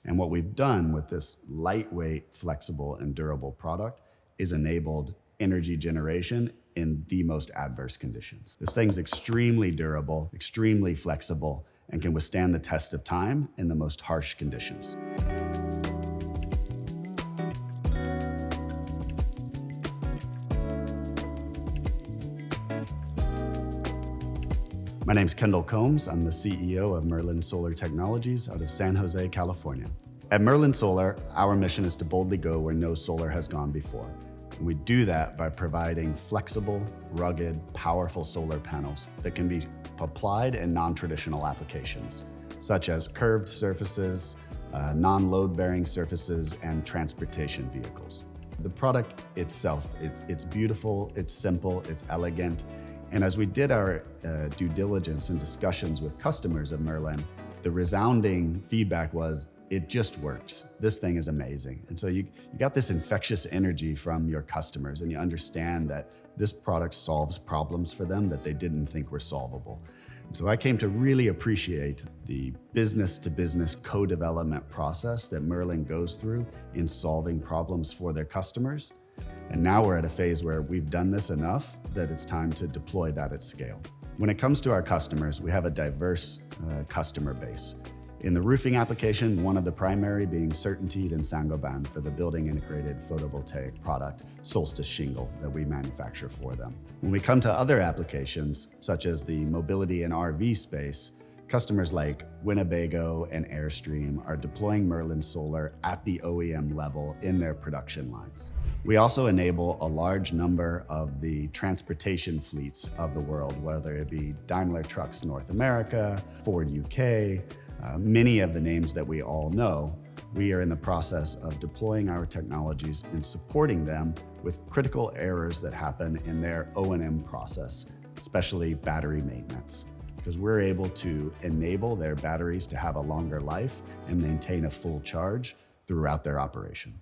And what we've done with this lightweight, flexible, and durable product is enabled energy generation in the most adverse conditions. This thing's extremely durable, extremely flexible, and can withstand the test of time in the most harsh conditions. My name's Kendall Combs. I'm the CEO of Merlin Solar Technologies out of San Jose, California. At Merlin Solar, our mission is to boldly go where no solar has gone before. And we do that by providing flexible, rugged, powerful solar panels that can be applied in non-traditional applications, such as curved surfaces, non-load-bearing surfaces, and transportation vehicles. The product itself, it's beautiful, it's simple, it's elegant. And as we did our due diligence and discussions with customers of Merlin, the resounding feedback was, it just works. This thing is amazing. And so you got this infectious energy from your customers, and you understand that this product solves problems for them that they didn't think were solvable. And so I came to really appreciate the business-to-business co-development process that Merlin goes through in solving problems for their customers. And now we're at a phase where we've done this enough that it's time to deploy that at scale. When it comes to our customers, we have a diverse customer base. In the roofing application, one of the primary being CertainTeed and Saint-Gobain for the building integrated photovoltaic product, Solstice Shingle, that we manufacture for them. When we come to other applications, such as the mobility and RV space, customers like Winnebago and Airstream are deploying Merlin Solar at the OEM level in their production lines. We also enable a large number of the transportation fleets of the world, whether it be Daimler Trucks North America, Ford UK, many of the names that we all know. We are in the process of deploying our technologies and supporting them with critical errors that happen in their O&M process, especially battery maintenance, because we're able to enable their batteries to have a longer life and maintain a full charge throughout their operation.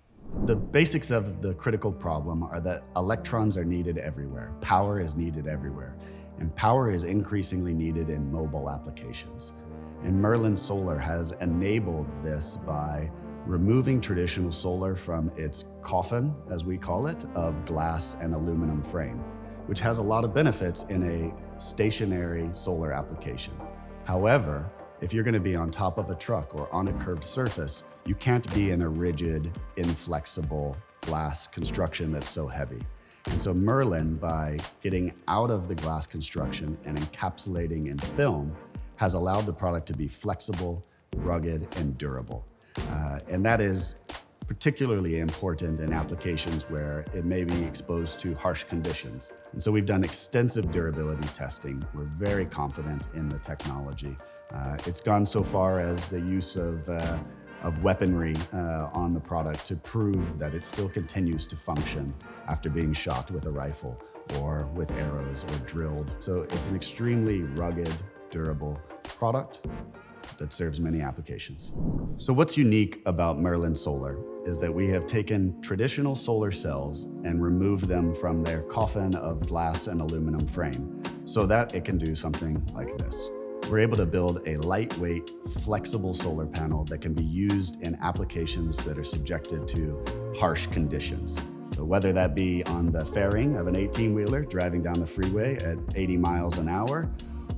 The basics of the critical problem are that electrons are needed everywhere. Power is needed everywhere. And power is increasingly needed in mobile applications. And Merlin Solar has enabled this by removing traditional solar from its coffin, as we call it, of glass and aluminum frame, which has a lot of benefits in a stationary solar application. However, if you're going to be on top of a truck or on a curved surface, you can't be in a rigid, inflexible glass construction that's so heavy. And so Merlin, by getting out of the glass construction and encapsulating in film, has allowed the product to be flexible, rugged, and durable. And that is particularly important in applications where it may be exposed to harsh conditions. And so we've done extensive durability testing. We're very confident in the technology. It's gone so far as the use of weaponry on the product to prove that it still continues to function after being shot with a rifle or with arrows or drilled. So it's an extremely rugged, durable product that serves many applications. So what's unique about Merlin Solar is that we have taken traditional solar cells and removed them from their coffin of glass and aluminum frame so that it can do something like this. We're able to build a lightweight, flexible solar panel that can be used in applications that are subjected to harsh conditions. So whether that be on the fairing of an 18-wheeler driving down the freeway at 80 miles an hour,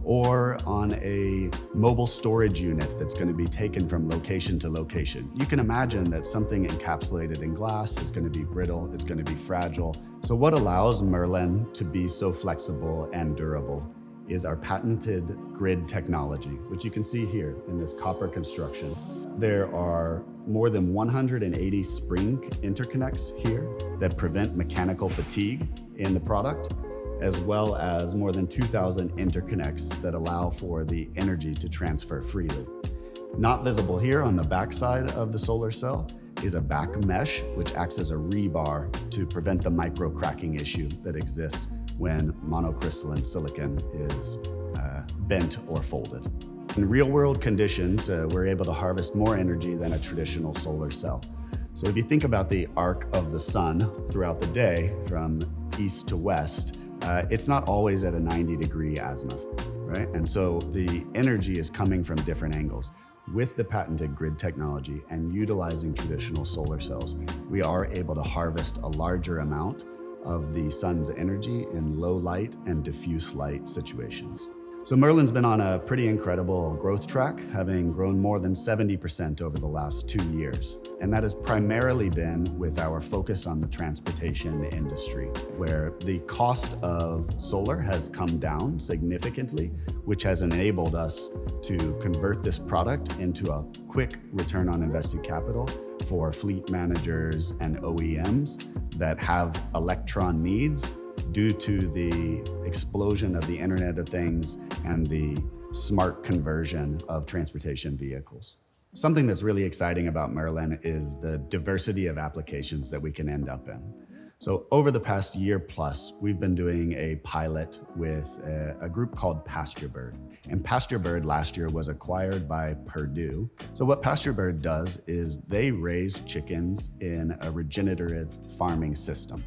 or on a mobile storage unit that's going to be taken from location to location. You can imagine that something encapsulated in glass is going to be brittle, it's going to be fragile. So what allows Merlin to be so flexible and durable is our patented grid technology, which you can see here in this copper construction. There are more than 180 spring interconnects here that prevent mechanical fatigue in the product, as well as more than 2,000 interconnects that allow for the energy to transfer freely. Not visible here on the backside of the solar cell is a back mesh, which acts as a rebar to prevent the micro cracking issue that exists when monocrystalline silicon is bent or folded. In real-world conditions, we're able to harvest more energy than a traditional solar cell. So if you think about the arc of the sun throughout the day from east to west, it's not always at a 90-degree azimuth, right? And so the energy is coming from different angles. With the patented grid technology and utilizing traditional solar cells, we are able to harvest a larger amount of the sun's energy in low light and diffuse light situations. So Merlin's been on a pretty incredible growth track, having grown more than 70% over the last 2 years. And that has primarily been with our focus on the transportation industry, where the cost of solar has come down significantly, which has enabled us to convert this product into a quick return on invested capital for fleet managers and OEMs that have electron needs due to the explosion of the Internet of Things and the smart conversion of transportation vehicles. Something that's really exciting about Merlin is the diversity of applications that we can end up in. So over the past year plus, we've been doing a pilot with a group called Pasturebird. And Pasturebird last year was acquired by Perdue. So what Pasturebird does is they raise chickens in a regenerative farming system.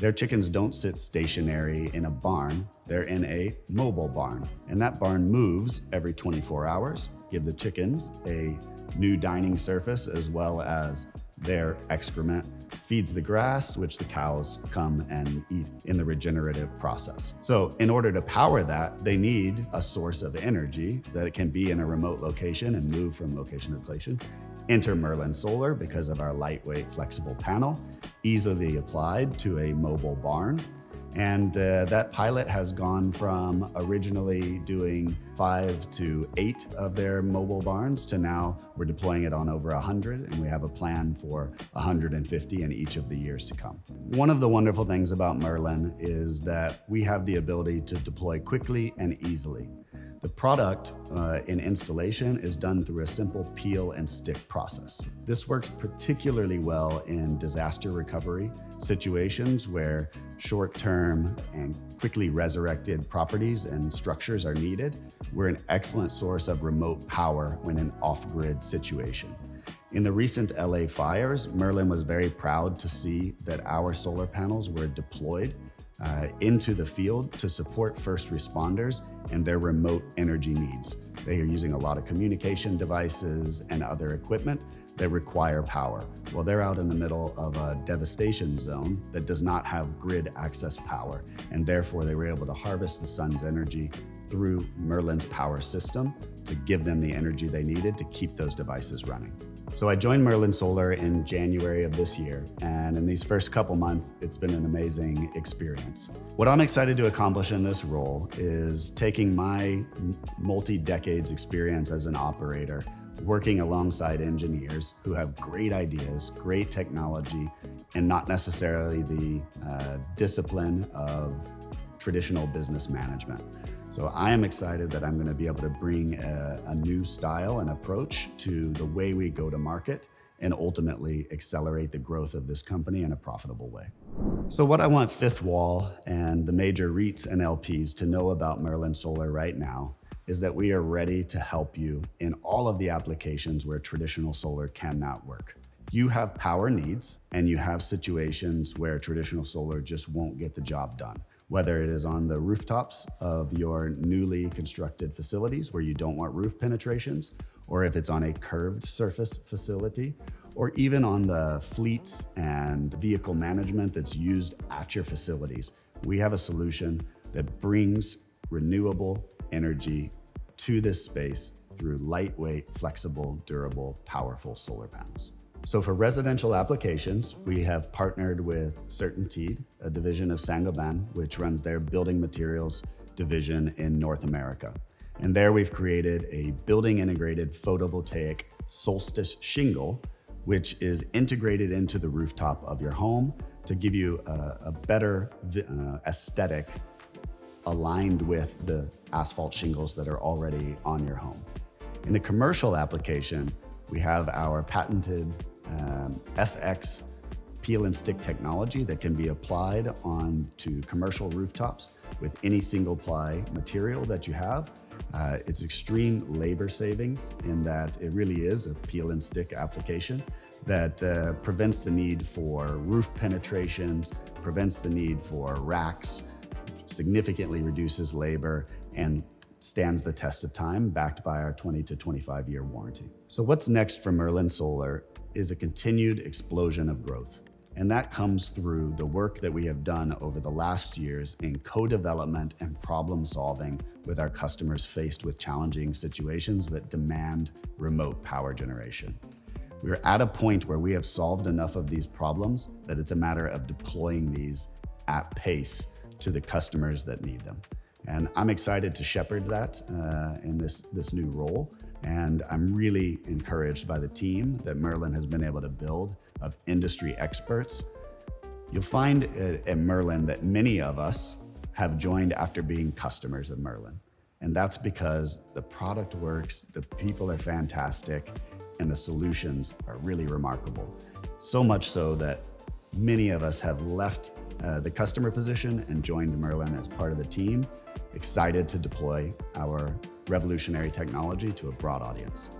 Their chickens don't sit stationary in a barn, they're in a mobile barn. And that barn moves every 24 hours, give the chickens a new dining surface as well as their excrement, feeds the grass, which the cows come and eat in the regenerative process. So in order to power that, they need a source of energy that it can be in a remote location and move from location to location. Enter Merlin Solar because of our lightweight flexible panel, easily applied to a mobile barn. And that pilot has gone from originally doing 5 to 8 of their mobile barns to now we're deploying it on over 100, and we have a plan for 150 in each of the years to come. One of the wonderful things about Merlin is that we have the ability to deploy quickly and easily. The product in installation is done through a simple peel and stick process. This works particularly well in disaster recovery situations where short-term and quickly resurrected properties and structures are needed. We're an excellent source of remote power when in off-grid situation. In the recent LA fires, Merlin was very proud to see that our solar panels were deployed into the field to support first responders and their remote energy needs. They are using a lot of communication devices and other equipment that require power. Well, they're out in the middle of a devastation zone that does not have grid access power, and therefore they were able to harvest the sun's energy through Merlin's power system to give them the energy they needed to keep those devices running. So I joined Merlin Solar in January of this year, and in these first couple months, it's been an amazing experience. What I'm excited to accomplish in this role is taking my multi-decades experience as an operator, working alongside engineers who have great ideas, great technology, and not necessarily the discipline of traditional business management. So I am excited that I'm going to be able to bring a new style and approach to the way we go to market and ultimately accelerate the growth of this company in a profitable way. So what I want Fifth Wall and the major REITs and LPs to know about Merlin Solar right now is that we are ready to help you in all of the applications where traditional solar cannot work. You have power needs and you have situations where traditional solar just won't get the job done. Whether it is on the rooftops of your newly constructed facilities where you don't want roof penetrations, or if it's on a curved surface facility, or even on the fleets and vehicle management that's used at your facilities, we have a solution that brings renewable energy to this space through lightweight, flexible, durable, powerful solar panels. So for residential applications, we have partnered with CertainTeed, a division of Saint-Gobain, which runs their building materials division in North America. And there we've created a building integrated photovoltaic solstice shingle, which is integrated into the rooftop of your home to give you a better aesthetic aligned with the asphalt shingles that are already on your home. In the commercial application, we have our patented FX peel and stick technology that can be applied onto commercial rooftops with any single ply material that you have. It's extreme labor savings in that it really is a peel and stick application that prevents the need for roof penetrations, prevents the need for racks, significantly reduces labor, and stands the test of time, backed by our 20 to 25 year warranty. So what's next for Merlin Solar is a continued explosion of growth. And that comes through the work that we have done over the last years in co-development and problem solving with our customers faced with challenging situations that demand remote power generation. We're at a point where we have solved enough of these problems that it's a matter of deploying these at pace to the customers that need them. And I'm excited to shepherd that in this new role. And I'm really encouraged by the team that Merlin has been able to build of industry experts. You'll find at Merlin that many of us have joined after being customers of Merlin. And that's because the product works, the people are fantastic, and the solutions are really remarkable. So much so that many of us have left the customer position and joined Merlin as part of the team, excited to deploy our revolutionary technology to a broad audience.